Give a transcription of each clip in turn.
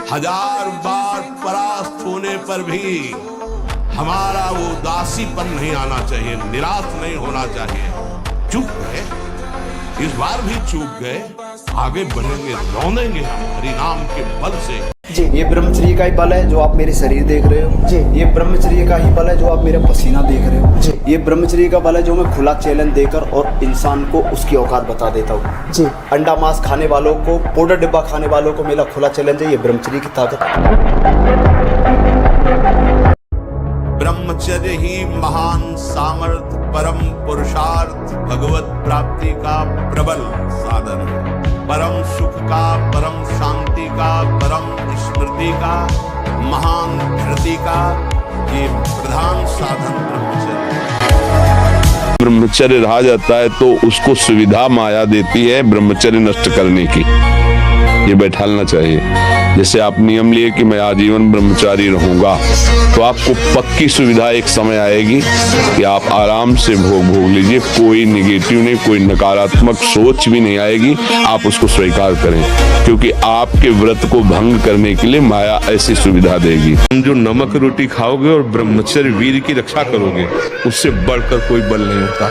हजार बार परास्त होने पर भी हमारा वो उदासीपन नहीं आना चाहिए, निराश नहीं होना चाहिए। चूक गए, इस बार भी चूक गए, आगे बढ़ेंगे, रौंदेंगे हम हरिनाम के बल से। जी, ये ब्रह्मचर्य का ही बल है जो आप मेरे शरीर देख रहे हो जी। ये ब्रह्मचर्य का ही बल है जो आप मेरा पसीना देख रहे हो जी। ये ब्रह्मचर्य का बल है जो मैं खुला चैलेंज देकर और इंसान को उसकी औकात बता देता हूँ जी। अंडा मांस खाने वालों को, पाउडर डिब्बा खाने वालों को मेरा खुला चैलेंज है, ये ब्रह्मचर्य की ताकत है। ब्रह्मचर्य ही महान सामर्थ्य, परम पुरुषार्थ, भगवत प्राप्ति का प्रबल साधन है। परम सुख का, परम शांति का, परम स्मृति का, महान धृति का ये प्रधान साधन ब्रह्मचर्य। ब्रह्मचर्य रहा जाता है तो उसको सुविधा माया देती है ब्रह्मचर्य नष्ट करने की, ये बैठालना चाहिए। जैसे आप नियम लिए कि मैं आजीवन ब्रह्मचारी रहूंगा, तो आपको पक्की सुविधा एक समय आएगी कि आप आराम से भोग लीजिए, कोई निगेटिव नहीं, कोई नकारात्मक सोच भी नहीं आएगी, आप उसको स्वीकार करें, क्योंकि आपके व्रत को भंग करने के लिए माया ऐसी सुविधा देगी। तुम जो नमक रोटी खाओगे और ब्रह्मचर्य वीर की रक्षा करोगे, उससे बढ़कर कोई बल नहीं होता।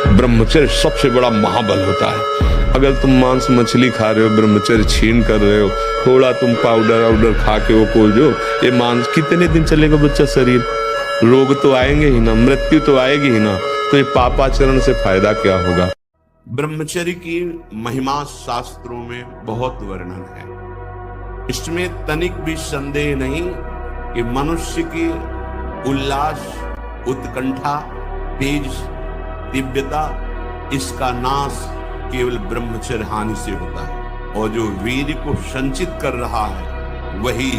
ब्रह्मचर्य सबसे बड़ा महाबल होता है। अगर तुम मांस मछली खा रहे हो, ब्रह्मचर्य छीन कर रहे हो, थोड़ा तुम पाउडर खा के वो कोल जो, ये मांस कितने दिन चलेगा बच्चा शरीर? रोग तो आएंगे ही ना, मृत्यु तो आएगी ही ना, तो ये पापाचरण से फायदा क्या होगा? ब्रह्मचर्य की महिमा शास्त्रों में बहुत वर्णन है। इसमें तनिक भी संदेह नहीं कि मनुष्य की उल्लास, उत्कंठा, तेज, दिव्यता, इसका नाश केवल ब्रह्मचर्य हानि से होता है। और जो वीर को संचित कर रहा है वही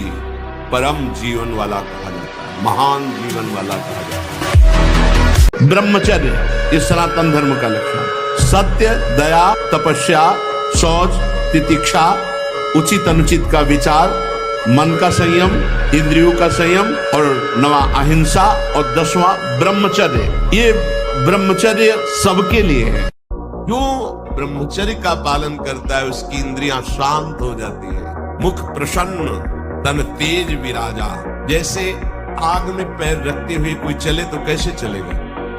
परम जीवन वाला कहा जाता है, महान जीवन वाला कहा जाता है। ब्रह्मचर्य इस सनातन धर्म का लक्षण, सत्य, दया, तपस्या, शौच, तितिक्षा, उचित अनुचित का विचार, मन का संयम, इंद्रियों का संयम, और 9वां अहिंसा, और 10वां ब्रह्मचर्य। ये ब्रह्मचर्य सबके लिए है। जो ब्रह्मचर्य का पालन करता है उसकी इंद्रियां शांत हो जाती है, मुख प्रसन्न, तन तेज विराजा। जैसे आग में पैर रखते हुए कोई चले तो कैसे चलेगा?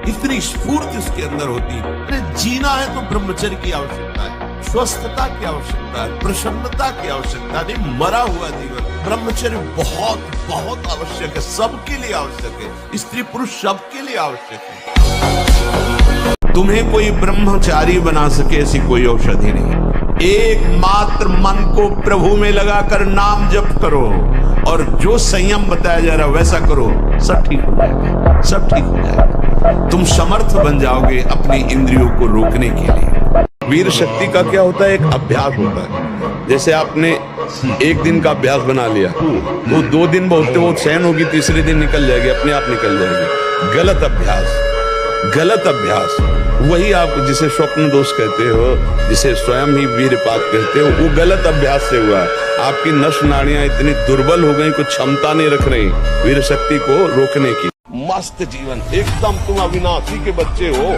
इतनी स्फूर्ति उसके अंदर होती है। अरे जीना है तो ब्रह्मचर्य की आवश्यकता है, स्वस्थता की आवश्यकता है, प्रसन्नता की आवश्यकता है, नहीं मरा हुआ जीवन। ब्रह्मचर्य बहुत बहुत आवश्यक है, सबके लिए आवश्यक है, स्त्री पुरुष सबके लिए आवश्यक है। तुम्हें कोई ब्रह्मचारी बना सके ऐसी कोई औषधि नहीं। एकमात्र मन को प्रभु में लगाकर नाम जप करो, और जो संयम बताया जा रहा है वैसा करो, सब ठीक हो जाएगा, सब ठीक हो जाएगा। तुम समर्थ बन जाओगे अपनी इंद्रियों को रोकने के लिए। वीर शक्ति का क्या होता है? एक अभ्यास होता है। जैसे आपने एक दिन का अभ्यास बना लिया, वो 2 दिन बहुत सहन होगी, तीसरे दिन निकल जाएगी, अपने आप निकल जाएगी। गलत अभ्यास, गलत अभ्यास, वही आप जिसे स्वप्न दोष कहते हो, जिसे स्वयं ही वीरपात कहते हो, वो गलत अभ्यास से हुआ है। आपकी नस नाड़ियां इतनी दुर्बल हो गई, कुछ क्षमता नहीं रख रही वीर शक्ति को रोकने की। मस्त जीवन, एकदम तुम अविनाशी के बच्चे हो।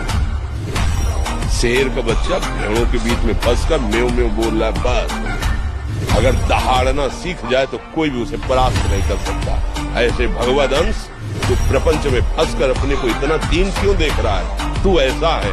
शेर का बच्चा भेड़ों के बीच में फंसकर मेव मेव बोल रहा है, बस अगर दहाड़ना सीख जाए तो कोई भी उसे परास्त नहीं कर सकता। ऐसे भगवद अंश तो प्रपंच में फंसकर अपने को इतना दीन क्यों देख रहा है? तू ऐसा है,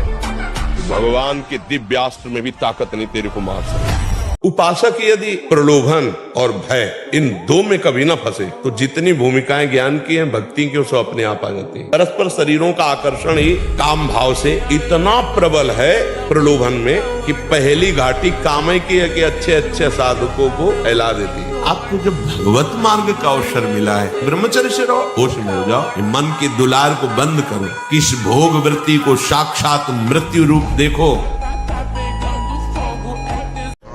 भगवान के दिव्यास्त्र में भी ताकत नहीं तेरे को मार सकता। उपासक यदि प्रलोभन और भय इन 2 में कभी ना फंसे तो जितनी भूमिकाएं ज्ञान की हैं, भक्ति की, वो अपने आप आ जाती है। परस्पर शरीरों का आकर्षण ही काम भाव से इतना प्रबल है प्रलोभन में कि पहली घाटी कामय की है कि अच्छे अच्छे साधकों को फैला देती है। आपको जब भगवत मार्ग का अवसर मिला है, ब्रह्मचर्य से रहो, होश में हो जाओ, मन की दुलार को बंद करो, किस भोग वृत्ति को साक्षात मृत्यु रूप देखो।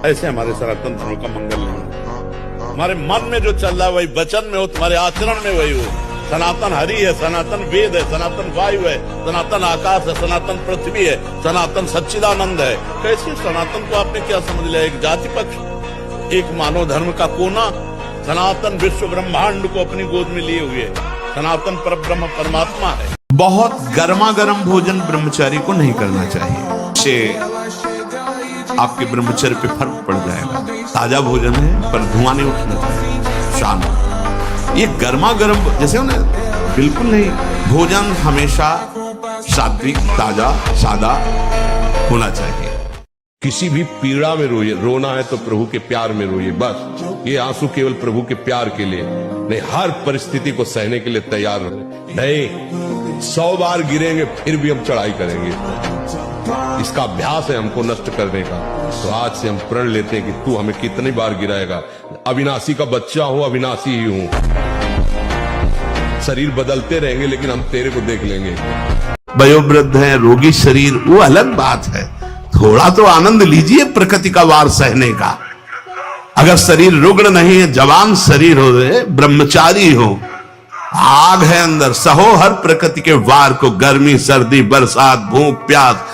ऐसे हमारे सनातन धर्म का मंगल नहीं। हमारे मन में जो चल रहा है वही वचन में हो, तुम्हारे आचरण में वही हो। सनातन हरि है, सनातन वेद है, सनातन वायु है, सनातन आकाश है, सनातन पृथ्वी है, सनातन सच्चिदानंद है। कैसे सनातन को आपने क्या समझ लिया? एक जाति पक्ष, एक मानव धर्म का कोना। सनातन विश्व ब्रह्मांड को अपनी गोद में लिए हुए सनातन परब्रह्म परमात्मा है। बहुत गर्मा गर्म भोजन ब्रह्मचारी को नहीं करना चाहिए, इससे आपके ब्रह्मचर्य पे फर्क पड़ जाएगा। ताजा भोजन है पर धुआं नहीं उठना चाहिए। शांत। ये गर्मा गर्म जैसे ना, बिल्कुल नहीं। भोजन हमेशा सात्विक, ताजा, सादा होना चाहिए। किसी भी पीड़ा में रोइए, रोना है तो प्रभु के प्यार में रोइए, बस। ये आंसू केवल प्रभु के प्यार के लिए नहीं, हर परिस्थिति को सहने के लिए तैयार रहे। नहीं, 100 बार गिरेंगे फिर भी हम चढ़ाई करेंगे। इसका अभ्यास है हमको नष्ट करने का। तो आज से हम प्रण लेते हैं कि तू हमें कितनी बार गिराएगा। अविनाशी का बच्चा हूं, अविनाशी ही हूं। शरीर बदलते रहेंगे लेकिन हम तेरे को देख लेंगे। वयोवृद्ध है, रोगी शरीर, वो अलग बात है। थोड़ा तो आनंद लीजिए प्रकृति का वार सहने का। अगर शरीर रुग्ण नहीं है, जवान शरीर हो, ब्रह्मचारी हो, आग है अंदर, सहो हर प्रकृति के वार को। गर्मी, सर्दी, बरसात, भूख, प्यास,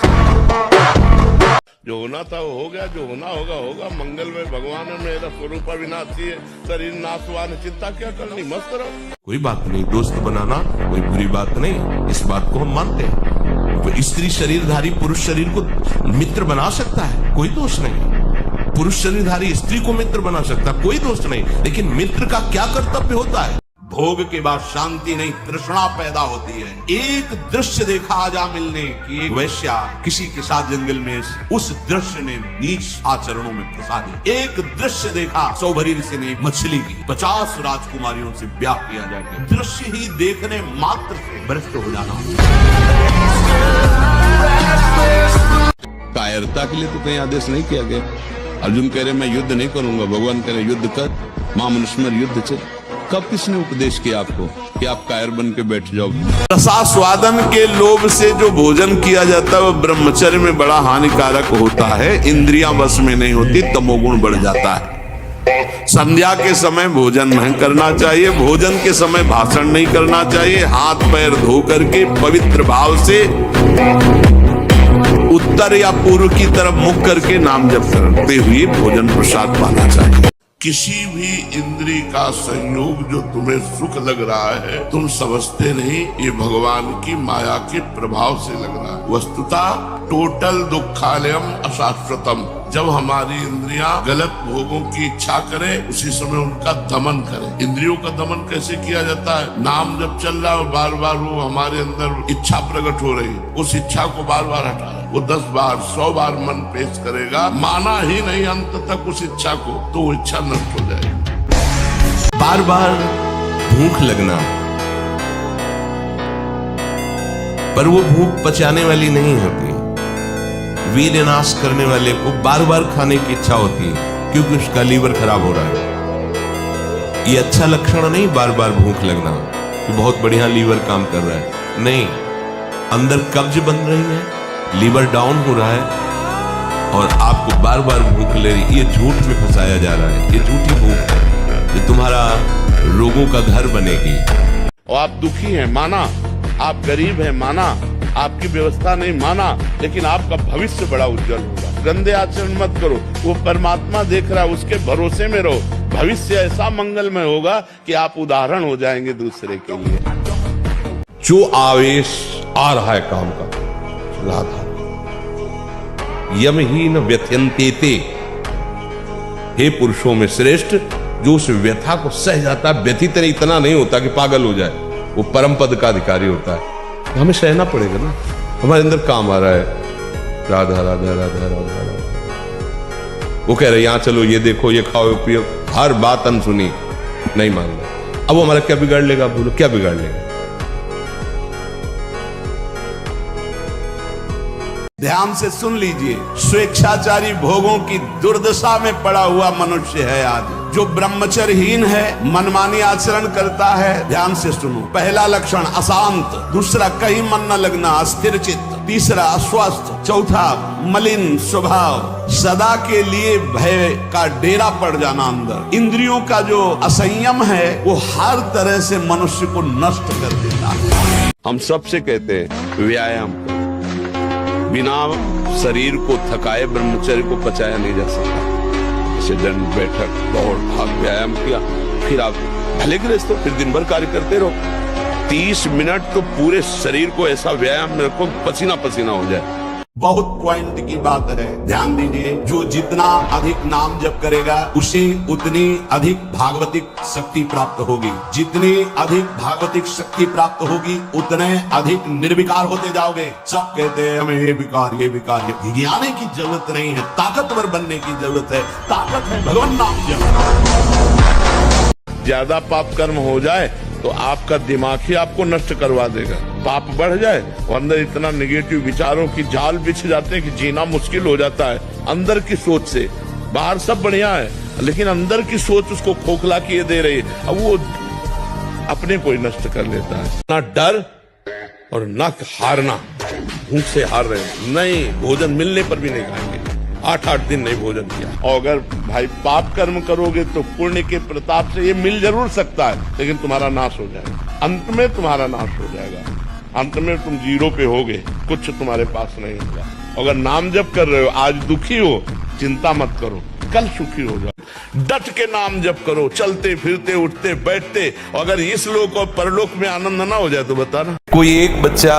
जो होना था वो हो गया, जो होना होगा होगा। मंगलमय भगवान मेरा स्वरूप अविनाशी है, शरीर नाशवान, चिंता क्या करनी, मस्त रहो। कोई बात नहीं, दोस्त बनाना कोई बुरी बात नहीं, इस बात को हम मानते हैं। स्त्री शरीरधारी पुरुष शरीर को मित्र बना सकता है, कोई दोष नहीं। पुरुष शरीरधारी स्त्री को मित्र बना सकता है, कोई दोष नहीं। लेकिन मित्र का क्या कर्तव्य होता है? भोग के बाद शांति नहीं, तृष्णा पैदा होती है। एक दृश्य देखा आजा मिलने की, एक वैश्या किसी के साथ जंगल में, उस दृश्य ने नीच आचरणों में फंसा दी। एक दृश्य देखा सौभरी ऋषि ने मछली की 50 राजकुमारियों से ब्याह किया जाए। दृश्य ही देखने मात्र से भ्रष्ट हो जाना। कायरता के लिए तो कहीं आदेश नहीं किया गया। अर्जुन कह रहे मैं युद्ध नहीं करूंगा, भगवान कह रहे युद्ध कर, मां मनुष्य युद्ध से। कब किसने उपदेश किया आपको कि आप कायर बन के बैठ जाओ? रसास्वादन के लोभ से जो भोजन किया जाता है वो ब्रह्मचर्य में बड़ा हानिकारक होता है। इंद्रियां वश में नहीं होती, तमोगुण बढ़ जाता है। संध्या के समय भोजन नहीं करना चाहिए, भोजन के समय भाषण नहीं करना चाहिए। हाथ पैर धो करके पवित्र भाव से उत्तर या पूर्व की तरफ मुख करके नाम जप करते हुए भोजन प्रसाद पाना चाहिए। किसी भी इंद्री का संयोग जो तुम्हें सुख लग रहा है, तुम समझते नहीं, ये भगवान की माया के प्रभाव से लग रहा है। वस्तुतः टोटल दुखालयम अशाश्वतम। जब हमारी इंद्रियां गलत भोगों की इच्छा करें, उसी समय उनका दमन करें। इंद्रियों का दमन कैसे किया जाता है? नाम जब चल रहा है, बार बार वो हमारे अंदर इच्छा प्रकट हो रही, उस इच्छा को बार बार हटा। वो 10 बार 100 बार मन पेश करेगा, माना ही नहीं अंत तक उस इच्छा को, तो वो इच्छा नष्ट हो जाएगी। बार बार भूख लगना, पर वो भूख पचाने वाली नहीं होती। वीर्य नाश करने वाले को बार बार खाने की इच्छा होती है, क्योंकि उसका लीवर खराब हो रहा है। ये अच्छा लक्षण नहीं, बार बार भूख लगना कि बहुत बढ़िया लीवर काम कर रहा है। नहीं, अंदर कब्ज बन रही है, लीवर डाउन हो रहा है और आपको बार बार भूख ले रही। ये झूठ में फंसाया जा रहा है, ये झूठी भूख है, ये तुम्हारा रोगों का घर बनेगी। और आप दुखी हैं, माना। आप गरीब हैं, माना। आपकी व्यवस्था नहीं, माना। लेकिन आपका भविष्य बड़ा उज्जवल होगा। गंदे आचरण मत करो, वो परमात्मा देख रहा है, उसके भरोसे में रहो। भविष्य ऐसा मंगलमय होगा कि आप उदाहरण हो जाएंगे दूसरे के लिए। जो आवेश आ रहा है काम का, राधा यमहीन व्यथयन्ते, हे पुरुषों में श्रेष्ठ, जो उस व्यथा को सह जाता है। व्यथित इतना नहीं होता कि पागल हो जाए, वो परम पद का अधिकारी होता है। हमें सहना पड़ेगा ना, हमारे अंदर काम आ रहा है। राधा राधा राधा राधा राधा। वो कह रहे यहां चलो, ये देखो, ये खाओ पियो, हर बात अनसुनी, नहीं मान रहे। अब वो हमारा क्या बिगाड़ लेगा? बोलो क्या बिगाड़ लेगा? ध्यान से सुन लीजिए, स्वेच्छाचारी भोगों की दुर्दशा में पड़ा हुआ मनुष्य है आज। जो ब्रह्मचर्यहीन है, मनमानी आचरण करता है। ध्यान से सुनो, पहला लक्षण अशांत, दूसरा कहीं मन न लगना, अस्थिर चित्त, तीसरा अस्वस्थ, चौथा मलिन स्वभाव, सदा के लिए भय का डेरा पड़ जाना अंदर। इंद्रियों का जो असंयम है वो हर तरह से मनुष्य को नष्ट कर देता है। हम सबसे कहते हैं व्यायाम, बिना शरीर को थकाए ब्रह्मचर्य को पचाया नहीं जा सकता। जैसे दंड बैठक, दौड़ भाग, व्यायाम किया, फिर आप भले गृहस्थ हो, फिर दिन भर कार्य करते रहो। 30 मिनट तो पूरे शरीर को ऐसा व्यायाम में रखो, पसीना पसीना हो जाए। बहुत पॉइंट की बात है, ध्यान दीजिए। जो जितना अधिक नाम जप करेगा उसे उतनी अधिक भागवतिक शक्ति प्राप्त होगी। जितनी अधिक भागवतिक शक्ति प्राप्त होगी उतने अधिक निर्विकार होते जाओगे। सब कहते हैं हमें ये विकार ये विकार, ये गिराने की जरूरत नहीं है, ताकतवर बनने की जरूरत है। ताकत है भगवान नाम जप। ज्यादा पाप कर्म हो जाए तो आपका दिमाग ही आपको नष्ट करवा देगा। पाप बढ़ जाए और अंदर इतना नेगेटिव विचारों की जाल बिछ जाते हैं कि जीना मुश्किल हो जाता है। अंदर की सोच से, बाहर सब बढ़िया है लेकिन अंदर की सोच उसको खोखला किए दे रही है। अब वो अपने को ही नष्ट कर लेता है। ना डर और ना हारना, भूख से हार रहे हैं, नहीं भोजन मिलने पर भी नहीं खाएंगे। 8-8 दिन नहीं भोजन किया। और अगर भाई पाप कर्म करोगे तो पुण्य के प्रताप से ये मिल जरूर सकता है लेकिन तुम्हारा नाश हो जाएगा। अंत में तुम्हारा नाश हो जाएगा। अंत में तुम जीरो पे होगे, कुछ तुम्हारे पास नहीं होगा। अगर नाम जप कर रहे हो, आज दुखी हो, चिंता मत करो, कल सुखी हो जाओ। डट के नाम जप करो, चलते फिरते उठते बैठते। अगर इस लोक और परलोक में आनंद ना हो जाए तो बताना। कोई एक बच्चा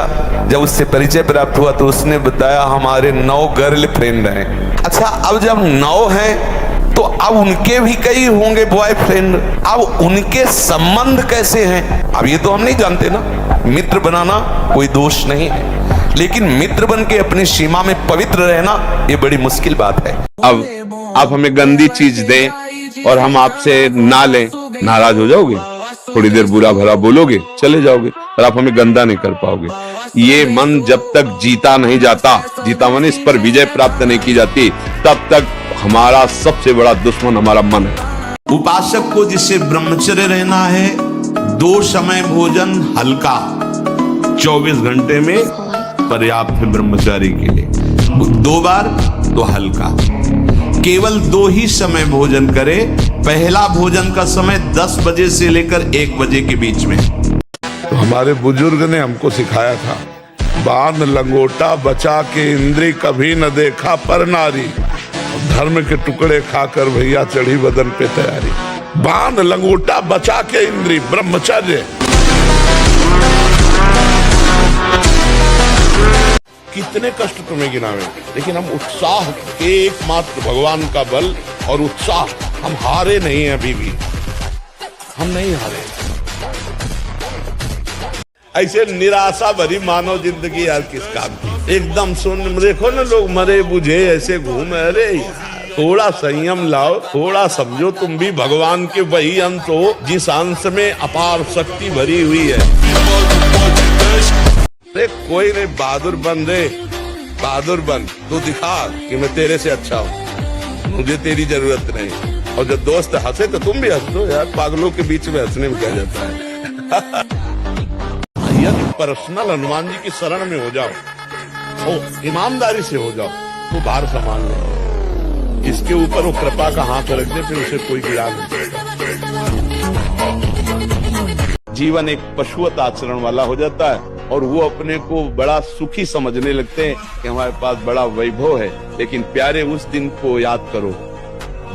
जब उससे परिचय प्राप्त हुआ तो उसने बताया हमारे 9 गर्ल फ्रेंड हैं। अच्छा, अब जब 9 हैं तो अब उनके भी कई होंगे बॉयफ्रेंड। अब उनके संबंध कैसे हैं अब ये तो हम नहीं जानते ना। मित्र बनाना कोई दोष नहीं है लेकिन मित्र बन के अपनी सीमा में पवित्र रहना ये बड़ी मुश्किल बात है। अब आप हमें गंदी चीज दें और हम आपसे ना लें, नाराज हो जाओगे, थोड़ी देर बुरा भला बोलोगे, चले जाओगे, और आप हमें गंदा नहीं कर पाओगे। ये मन जब तक जीता नहीं जाता, जीता मन इस पर विजय प्राप्त नहीं की जाती, तब तक हमारा सबसे बड़ा दुश्मन हमारा मन है। उपासक को जिससे ब्रह्मचर्य रहना है, 2 समय भोजन हल्का 24 घंटे में पर्याप्त है ब्रह्मचारी के लिए। 2 बार तो हल्का, केवल 2 ही समय भोजन करे। पहला भोजन का समय 10 बजे से लेकर 1 बजे के बीच में। तो हमारे बुजुर्ग ने हमको सिखाया था, बांध लंगोटा बचा के इंद्री कभी न देखा पर नारी, धर्म के टुकड़े खाकर भैया चढ़ी बदन पे तैयारी। बांध लंगोटा बचा के इंद्री, ब्रह्मचर्य। कितने कष्ट तुम्हें गिनावे, लेकिन हम उत्साह के एकमात्र भगवान का बल और उत्साह, हम हारे नहीं हैं अभी भी, हम नहीं हारे। ऐसे निराशा भरी मानव जिंदगी यार किस काम की। एकदम सुन देखो ना, लोग मरे बुझे ऐसे घूम। अरे यार थोड़ा संयम लाओ, थोड़ा समझो तुम भी भगवान के वही अंश हो जिस अंश में अपार शक्ति भरी हुई है। कोई नहीं, बहादुर बन रे, बहादुर बन, तू दिखा कि मैं तेरे से अच्छा हूँ, मुझे तेरी जरूरत नहीं। और जब दोस्त हंसे तो तुम भी हंस दो यार, पागलों के बीच में हंसने में क्या जाता है। यदि पर्सनल हनुमान जी की शरण में हो जाओ, ओ ईमानदारी से हो जाओ, तो भार संभाल लो। इसके ऊपर वो कृपा का हाथ रख दे, फिर उसे कोई गिरा नहीं सकता। जीवन एक पशुवत आचरण वाला हो जाता है और वो अपने को बड़ा सुखी समझने लगते हैं कि हमारे पास बड़ा वैभव है। लेकिन प्यारे, उस दिन को याद करो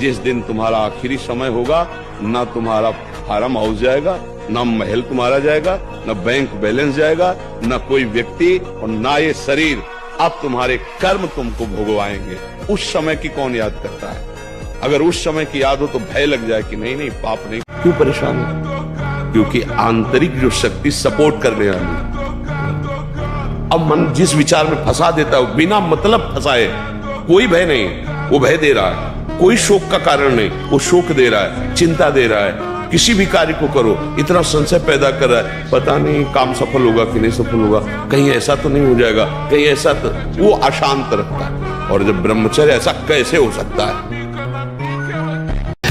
जिस दिन तुम्हारा आखिरी समय होगा। ना तुम्हारा फार्म हाउस जाएगा, ना महल तुम्हारा जाएगा, ना बैंक बैलेंस जाएगा, ना कोई व्यक्ति, और ना ये शरीर। अब तुम्हारे कर्म तुमको भोगवाएंगे। उस समय की कौन याद करता है? अगर उस समय की याद हो तो भय लग जाए कि नहीं नहीं पाप नहीं। क्यों परेशान है? क्योंकि आंतरिक जो शक्ति सपोर्ट करने वाली। अब मन जिस विचार में फंसा देता है, बिना मतलब फंसाए, कोई भय नहीं, वो भय दे रहा है। कोई शोक का कारण नहीं, वो शोक दे रहा है, चिंता दे रहा है। किसी भी कार्य को करो, इतना संशय पैदा कर रहा है, पता नहीं काम सफल होगा कि नहीं सफल होगा, कहीं ऐसा तो नहीं हो जाएगा, कहीं ऐसा तो, वो अशांत रखता है। और जब ब्रह्मचर्य, ऐसा कैसे हो सकता है?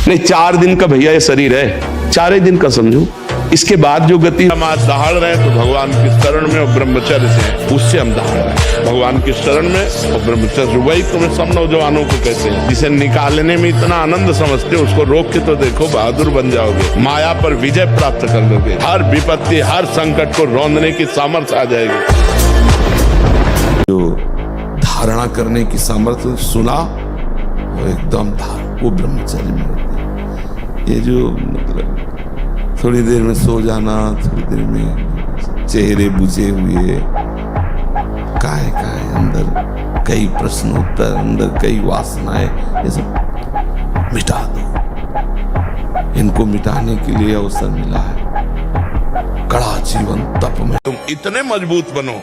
नहीं, 4 दिन का भैया ये शरीर है, 4 दिन का समझो। इसके बाद जो गति हम आज दहाड़ रहे हैं तो भगवान की शरण में और ब्रह्मचर्य से, उससे हम दहाड़ रहे हैं भगवान की शरण में और ब्रह्मचर्य। वही तुम्हें सब नौजवानों को कहते हैं, जिसे निकालने में इतना आनंद समझते हो, उसको रोक के तो देखो, बहादुर बन जाओगे, माया पर विजय प्राप्त कर लोगे, हर विपत्ति हर संकट को रौंदने की सामर्थ्य आ जाएगी। जो धारणा करने की सामर्थ्य सुना वो एकदम वो ब्रह्मचर्य में होती है। ये जो मतलब थोड़ी देर में सो जाना, थोड़ी देर में चेहरे बुझे हुए, काहे अंदर कई प्रश्न उत्तर, अंदर कई वासनाएं, ये सब मिटा दो। इनको मिटाने के लिए अवसर मिला है। कड़ा जीवन तप में तुम इतने मजबूत बनो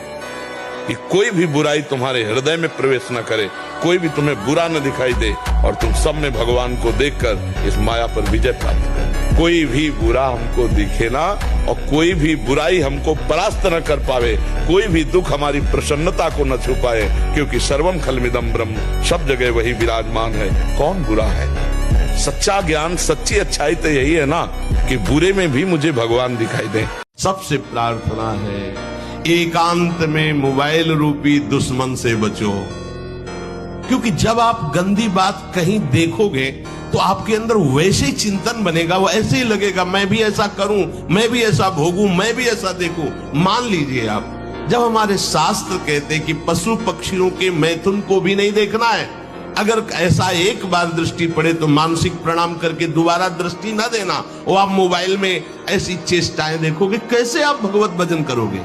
कि कोई भी बुराई तुम्हारे हृदय में प्रवेश न करे, कोई भी तुम्हें बुरा न दिखाई दे, और तुम सब में भगवान को देखकर इस माया पर विजय प्राप्त करो। कोई भी बुरा हमको दिखे ना, और कोई भी बुराई हमको परास्त न कर पावे, कोई भी दुख हमारी प्रसन्नता को न छुपाए, क्योंकि सर्वम खलमिदम ब्रह्म, सब जगह वही विराजमान है। कौन बुरा है? सच्चा ज्ञान, सच्ची अच्छाई तो यही है ना कि बुरे में भी मुझे भगवान दिखाई दे। सबसे प्रार्थना है, एकांत में मोबाइल रूपी दुश्मन से बचो, क्योंकि जब आप गंदी बात कहीं देखोगे तो आपके अंदर वैसे ही चिंतन बनेगा, वो ऐसे ही लगेगा मैं भी ऐसा करूं, मैं भी ऐसा भोगूं, मैं भी ऐसा देखूं। मान लीजिए आप, जब हमारे शास्त्र कहते कि पशु पक्षियों के मैथुन को भी नहीं देखना है, अगर ऐसा एक बार दृष्टि पड़े तो मानसिक प्रणाम करके दोबारा दृष्टि न देना। और आप मोबाइल में ऐसी चेष्टाएं देखोगे, कैसे आप भगवत भजन करोगे?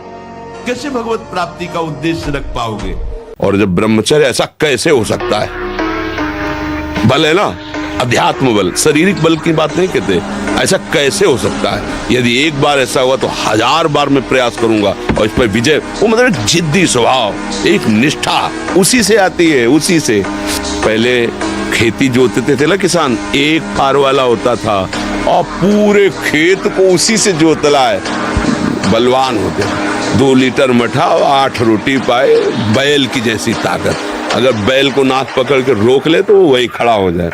कैसे भगवत प्राप्ति का उद्देश्य रख पाओगे? और जब ब्रह्मचर्य, ऐसा कैसे हो सकता है? बल है ना, अध्यात्म बल, शारीरिक बल की बात नहीं कहते। ऐसा कैसे हो सकता है? यदि एक बार ऐसा हुआ तो 1000 बार मैं प्रयास करूंगा और इस पर विजय। वो मतलब एक जिद्दी स्वभाव, एक निष्ठा, उसी से आती है, उसी से। पहले खेती जोतते थे ना किसान, एक फार वाला होता था और पूरे खेत को उसी से जोतला है, बलवान होते। 2 लीटर मठा और 8 रोटी पाए, बैल की जैसी ताकत। अगर बैल को नाक पकड़ के रोक ले तो वो वही खड़ा हो जाए।